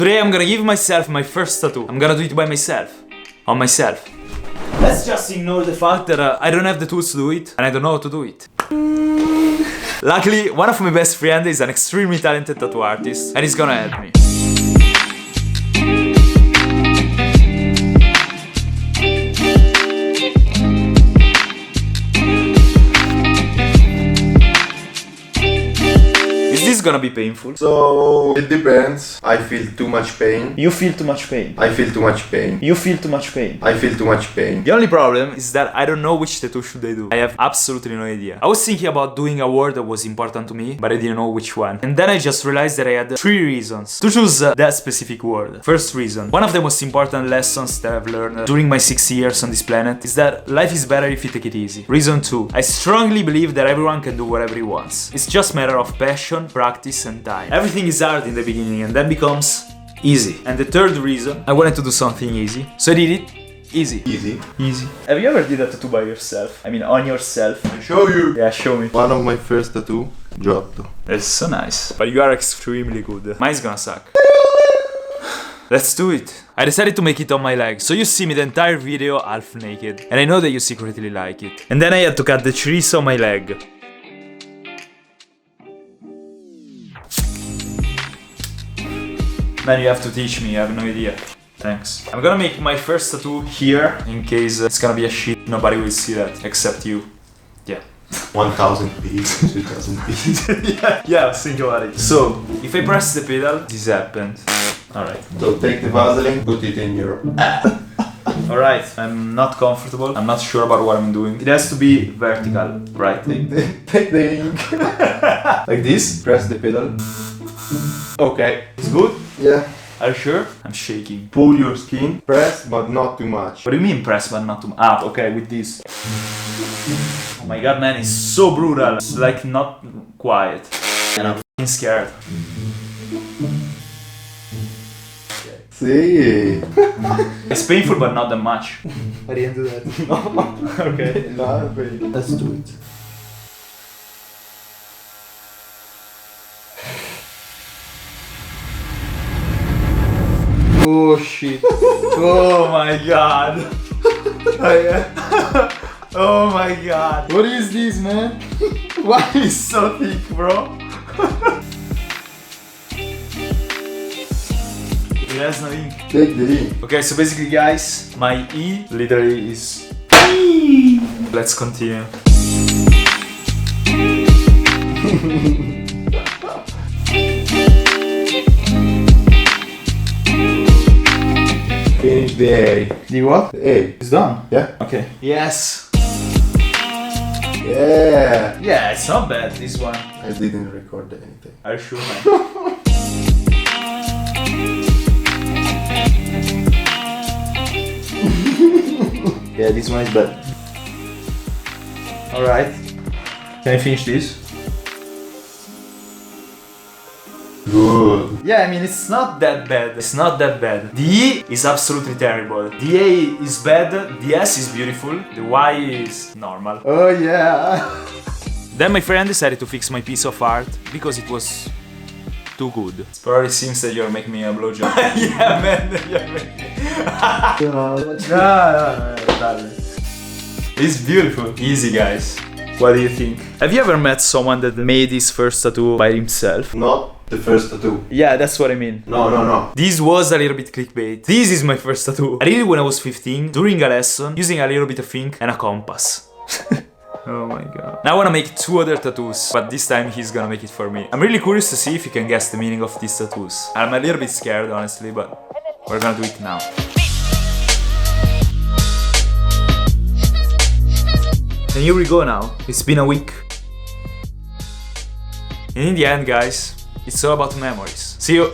Today I'm gonna give myself my first tattoo. I'm gonna do it by myself. On myself. Let's just ignore the fact that I don't have the tools to do it and I don't know how to do it. Luckily, one of my best friends is an extremely talented tattoo artist and he's gonna help me. Is this gonna be painful? So it depends. I feel too much pain. You feel too much pain. I feel too much pain. You feel too much pain. I feel too much pain. The only problem is that I don't know which tattoo should I do. I have absolutely no idea. I was thinking about doing a word that was important to me, but I didn't know which one. And then I just realized that I had 3 reasons to choose that specific word. First reason, one of the most important lessons that I've learned during my 6 years on this planet is that life is better if you take it easy. Reason 2, I strongly believe that everyone can do whatever he wants. It's just a matter of passion, practice and time. Everything is hard in the beginning and then becomes easy. And the third reason, I wanted to do something easy. So I did it easy. Easy. Have you ever did a tattoo by yourself? I mean on yourself? I show you. Yeah, show me. One of my first tattoo, Giotto. That's so nice. But you are extremely good. Mine's gonna suck. Let's do it. I decided to make it on my leg, so you see me the entire video half naked. And I know that you secretly like it. And then I had to cut the trees on my leg. Man, you have to teach me, I have no idea. Thanks. I'm gonna make my first tattoo here, in case it's gonna be a shit. Nobody will see that, except you. Yeah. 1000 beats, 2000 beats. Yeah, I was thinking about it. So, if I press the pedal, this happened. Alright. So take the Vaseline, put it in your... Alright, I'm not comfortable. I'm not sure about what I'm doing. It has to be vertical, right? Take the ink. Like this, press the pedal. Okay. It's good? Yeah. Are you sure? I'm shaking. Pull your skin, press, but not too much. What do you mean press but not too much? Ah, okay, with this. Oh my god, man, it's so brutal. It's like not quiet. And I'm f***ing scared. See. It's painful but not that much. I didn't do that. No. Okay. No, let's do it. Oh shit. Oh my god. Oh my god. What is this, man? Why is so thick, bro? It has no ink. Take the ink. Okay, so basically guys, my E literally is... Let's continue. Finish the A. The what? The A. It's done. Yeah? Okay. Yes. Yeah. Yeah, it's not bad, this one. I didn't record anything. Are you sure, man? Yeah, this one is bad. Alright. Can I finish this? Good. Yeah, I mean, it's not that bad. It's not that bad. The E is absolutely terrible. The A is bad. The S is beautiful. The Y is normal. Oh yeah. Then my friend decided to fix my piece of art because it was too good. It probably seems that you're making me a blowjob. Yeah, man. You're making me. No. It's beautiful. Easy, guys. What do you think? Have you ever met someone that made his first tattoo by himself? Not the first tattoo. Yeah, that's what I mean. No. This was a little bit clickbait. This is my first tattoo. I did it when I was 15, during a lesson, using a little bit of ink and a compass. Oh my god. Now I wanna make 2 other tattoos, but this time he's gonna make it for me. I'm really curious to see if you can guess the meaning of these tattoos. I'm a little bit scared, honestly, but we're gonna do it now. And here we go now. It's been a week. And in the end, guys, it's all about memories. See you!